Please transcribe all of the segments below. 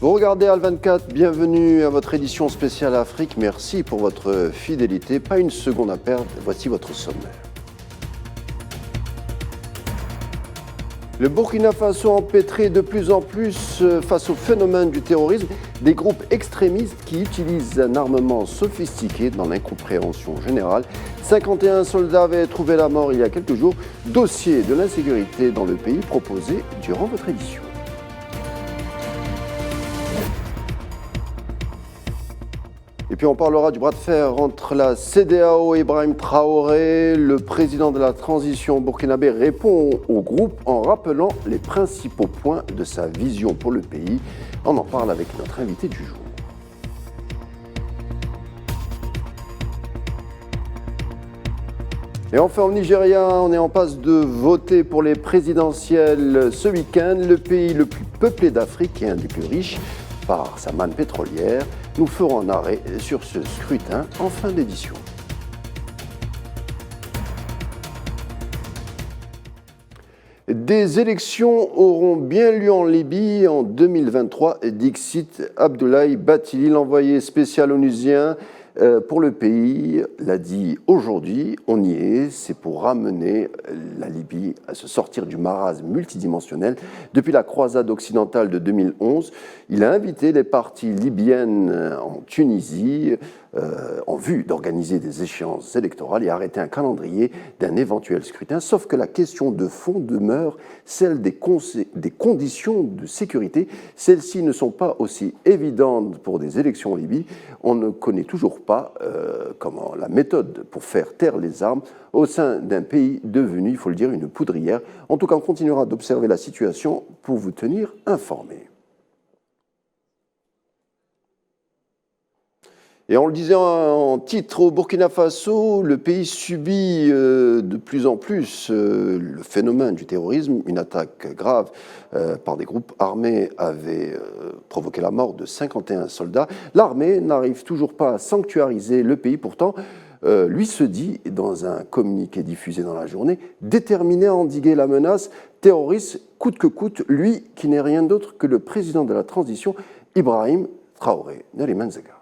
Vous regardez Al24, bienvenue à votre édition spéciale Afrique. Merci pour votre fidélité. Pas une seconde à perdre, voici votre sommaire. Le Burkina Faso empêtré de plus en plus face au phénomène du terrorisme, des groupes extrémistes qui utilisent un armement sophistiqué dans l'incompréhension générale. 51 soldats avaient trouvé la mort il y a quelques jours. Dossier de l'insécurité dans le pays proposé durant votre édition. Et puis on parlera du bras de fer entre la CEDEAO et Ibrahim Traoré. Le président de la transition burkinabé répond au groupe en rappelant les principaux points de sa vision pour le pays. On en parle avec notre invité du jour. Et enfin au Nigeria, on est en passe de voter pour les présidentielles ce week-end. Le pays le plus peuplé d'Afrique et un des plus riches par sa manne pétrolière. Nous ferons un arrêt sur ce scrutin en fin d'édition. Des élections auront bien lieu en Libye en 2023, dixit Abdoulaye Bathily, l'envoyé spécial onusien pour le pays, l'a dit aujourd'hui. On y est, c'est pour ramener la Libye à se sortir du marasme multidimensionnel. Depuis la croisade occidentale de 2011, il a invité les parties libyennes en Tunisie en vue d'organiser des échéances électorales et arrêter un calendrier d'un éventuel scrutin. Sauf que la question de fond demeure celle des conditions de sécurité. Celles-ci ne sont pas aussi évidentes pour des élections en Libye. On ne connaît toujours pas comment la méthode pour faire taire les armes au sein d'un pays devenu, il faut le dire, une poudrière. En tout cas, on continuera d'observer la situation pour vous tenir informés. Et on le disait en titre, au Burkina Faso, le pays subit de plus en plus le phénomène du terrorisme. Une attaque grave par des groupes armés avait provoqué la mort de 51 soldats. L'armée n'arrive toujours pas à sanctuariser le pays. Pourtant, lui se dit, dans un communiqué diffusé dans la journée, déterminé à endiguer la menace terroriste coûte que coûte, lui qui n'est rien d'autre que le président de la transition, Ibrahim Traoré. Nariman Zagar.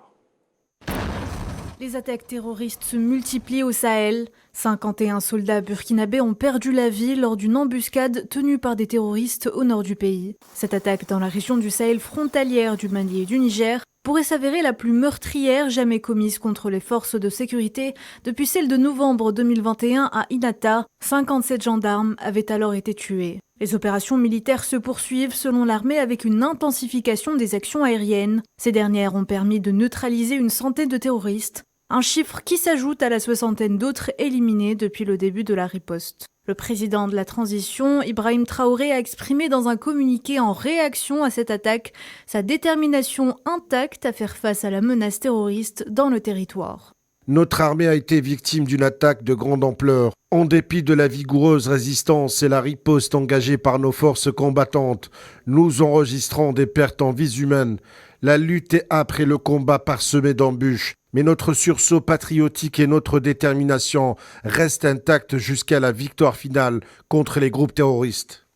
Les attaques terroristes se multiplient au Sahel. 51 soldats burkinabés ont perdu la vie lors d'une embuscade tenue par des terroristes au nord du pays. Cette attaque dans la région du Sahel frontalière du Mali et du Niger pourrait s'avérer la plus meurtrière jamais commise contre les forces de sécurité depuis celle de novembre 2021 à Inata. 57 gendarmes avaient alors été tués. Les opérations militaires se poursuivent selon l'armée avec une intensification des actions aériennes. Ces dernières ont permis de neutraliser une centaine de terroristes. Un chiffre qui s'ajoute à la soixantaine d'autres éliminés depuis le début de la riposte. Le président de la transition, Ibrahim Traoré, a exprimé dans un communiqué en réaction à cette attaque sa détermination intacte à faire face à la menace terroriste dans le territoire. Notre armée a été victime d'une attaque de grande ampleur. En dépit de la vigoureuse résistance et la riposte engagée par nos forces combattantes, nous enregistrons des pertes en vies humaines. La lutte est âpre et le combat parsemé d'embûches. Mais notre sursaut patriotique et notre détermination restent intacts jusqu'à la victoire finale contre les groupes terroristes.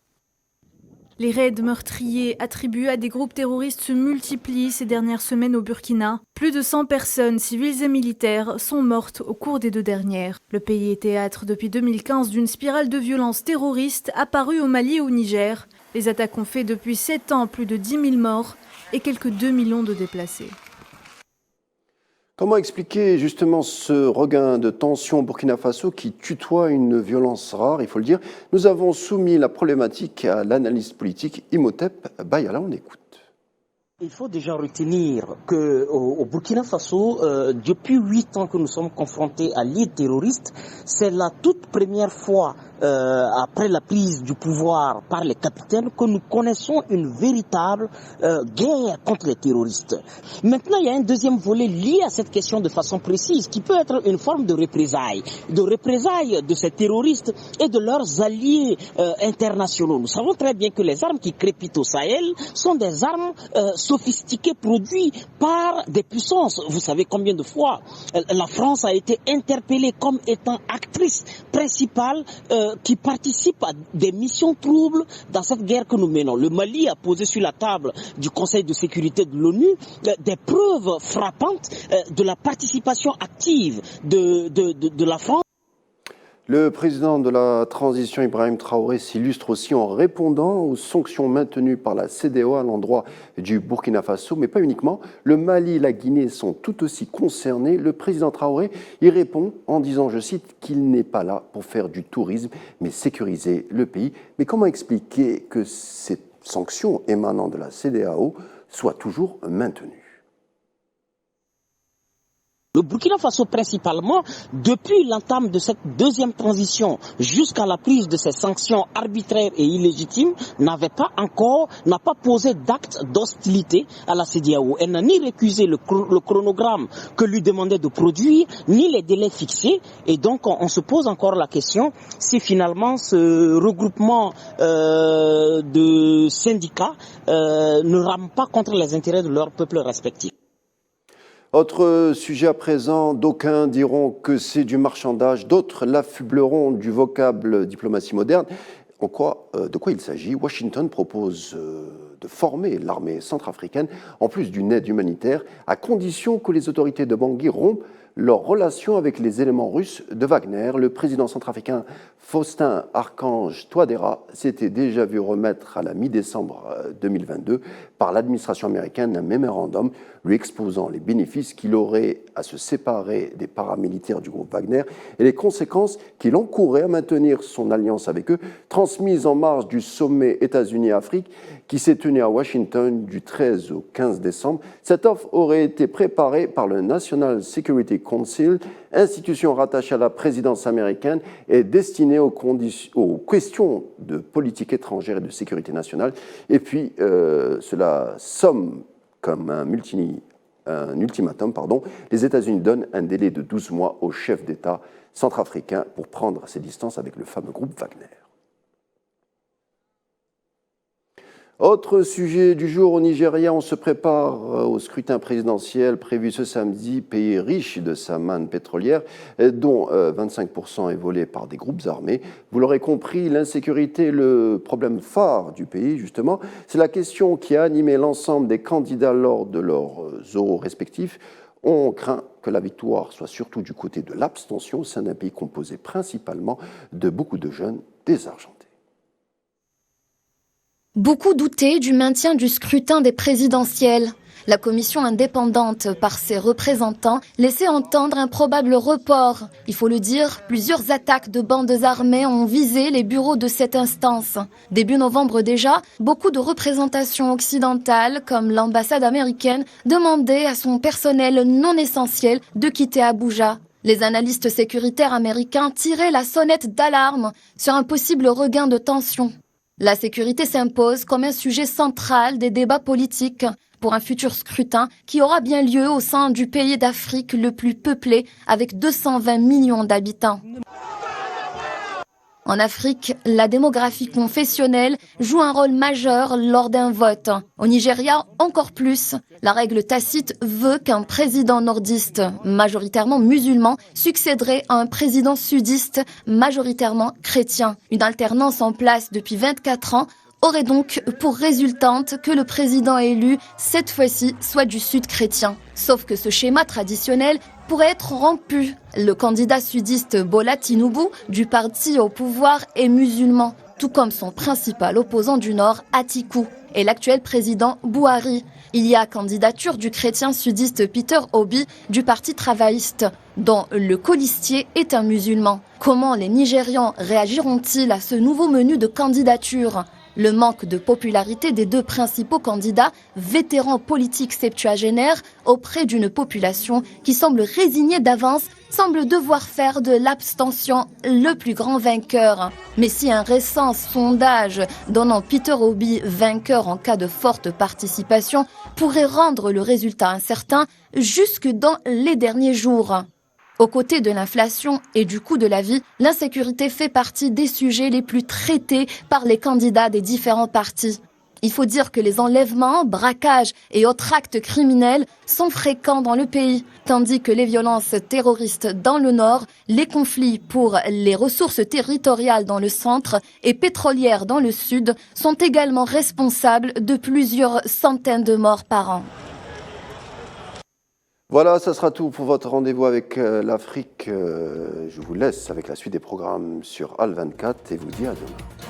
Les raids meurtriers attribués à des groupes terroristes se multiplient ces dernières semaines au Burkina. Plus de 100 personnes, civiles et militaires, sont mortes au cours des 2 dernières. Le pays est théâtre depuis 2015 d'une spirale de violence terroriste apparue au Mali et au Niger. Les attaques ont fait depuis 7 ans plus de 10 000 morts et quelques 2 millions de déplacés. Comment expliquer justement ce regain de tension au Burkina Faso qui tutoie une violence rare, il faut le dire. Nous avons soumis la problématique à l'analyste politique Imhotep Bayala, on écoute. Il faut déjà retenir qu'au Burkina Faso, depuis 8 ans que nous sommes confrontés à l'île terroriste, c'est la toute première fois après la prise du pouvoir par les capitaines que nous connaissons une véritable guerre contre les terroristes. Maintenant, il y a un deuxième volet lié à cette question de façon précise, qui peut être une forme de représailles de ces terroristes et de leurs alliés internationaux. Nous savons très bien que les armes qui crépitent au Sahel sont des armes sophistiquées produites par des puissances. Vous savez combien de fois la France a été interpellée comme étant actrice principale qui participent à des missions troubles dans cette guerre que nous menons. Le Mali a posé sur la table du Conseil de sécurité de l'ONU des preuves frappantes de la participation active de la France. Le président de la transition, Ibrahim Traoré, s'illustre aussi en répondant aux sanctions maintenues par la CEDEAO à l'endroit du Burkina Faso, mais pas uniquement. Le Mali et la Guinée sont tout aussi concernés. Le président Traoré y répond en disant, je cite, qu'il n'est pas là pour faire du tourisme, mais sécuriser le pays. Mais comment expliquer que ces sanctions émanant de la CEDEAO soient toujours maintenues ? Le Burkina Faso principalement, depuis l'entame de cette deuxième transition jusqu'à la prise de ces sanctions arbitraires et illégitimes, n'a pas posé d'acte d'hostilité à la CEDEAO. Elle n'a ni récusé le chronogramme que lui demandait de produire, ni les délais fixés. Et donc on se pose encore la question si finalement ce regroupement de syndicats ne rame pas contre les intérêts de leurs peuples respectifs. Autre sujet à présent, d'aucuns diront que c'est du marchandage, d'autres l'affubleront du vocable diplomatie moderne. De quoi il s'agit ? Washington propose de former l'armée centrafricaine, en plus d'une aide humanitaire, à condition que les autorités de Bangui rompent leurs relations avec les éléments russes de Wagner. Le président centrafricain Faustin Archange Touadéra s'était déjà vu remettre à la mi-décembre 2022 par l'administration américaine un mémorandum lui exposant les bénéfices qu'il aurait à se séparer des paramilitaires du groupe Wagner et les conséquences qu'il encourait à maintenir son alliance avec eux, transmise en marge du sommet États-Unis-Afrique qui s'est tenu à Washington du 13 au 15 décembre. Cette offre aurait été préparée par le National Security Council, institution rattachée à la présidence américaine et destinée aux questions de politique étrangère et de sécurité nationale. Et puis, cela somme comme un ultimatum. Les États-Unis donnent un délai de 12 mois au chef d'État centrafricain pour prendre ses distances avec le fameux groupe Wagner. Autre sujet du jour, au Nigeria, on se prépare au scrutin présidentiel prévu ce samedi, pays riche de sa manne pétrolière, dont 25% est volé par des groupes armés. Vous l'aurez compris, l'insécurité est le problème phare du pays, justement. C'est la question qui a animé l'ensemble des candidats lors de leurs oraux respectifs. On craint que la victoire soit surtout du côté de l'abstention au sein d'un pays composé principalement de beaucoup de jeunes désargentés. Beaucoup doutaient du maintien du scrutin des présidentielles. La commission indépendante, par ses représentants, laissait entendre un probable report. Il faut le dire, plusieurs attaques de bandes armées ont visé les bureaux de cette instance. Début novembre déjà, beaucoup de représentations occidentales, comme l'ambassade américaine, demandaient à son personnel non essentiel de quitter Abuja. Les analystes sécuritaires américains tiraient la sonnette d'alarme sur un possible regain de tension. La sécurité s'impose comme un sujet central des débats politiques pour un futur scrutin qui aura bien lieu au sein du pays d'Afrique le plus peuplé avec 220 millions d'habitants. En Afrique, la démographie confessionnelle joue un rôle majeur lors d'un vote. Au Nigeria, encore plus. La règle tacite veut qu'un président nordiste, majoritairement musulman, succéderait à un président sudiste, majoritairement chrétien. Une alternance en place depuis 24 ans aurait donc pour résultante que le président élu, cette fois-ci, soit du sud chrétien. Sauf que ce schéma traditionnel pourrait être rompu. Le candidat sudiste Bola Tinubu, du parti au pouvoir, est musulman, tout comme son principal opposant du Nord, Atiku, et l'actuel président Buhari. Il y a candidature du chrétien sudiste Peter Obi, du parti travailliste, dont le colistier est un musulman. Comment les Nigérians réagiront-ils à ce nouveau menu de candidature ? Le manque de popularité des deux principaux candidats, vétérans politiques septuagénaires, auprès d'une population qui semble résignée d'avance, semble devoir faire de l'abstention le plus grand vainqueur. Mais si un récent sondage donnant Peter Obi vainqueur en cas de forte participation pourrait rendre le résultat incertain jusque dans les derniers jours. Aux côtés de l'inflation et du coût de la vie, l'insécurité fait partie des sujets les plus traités par les candidats des différents partis. Il faut dire que les enlèvements, braquages et autres actes criminels sont fréquents dans le pays, tandis que les violences terroristes dans le nord, les conflits pour les ressources territoriales dans le centre et pétrolières dans le sud sont également responsables de plusieurs centaines de morts par an. Voilà, ça sera tout pour votre rendez-vous avec l'Afrique. Je vous laisse avec la suite des programmes sur Al 24 et vous dis à demain.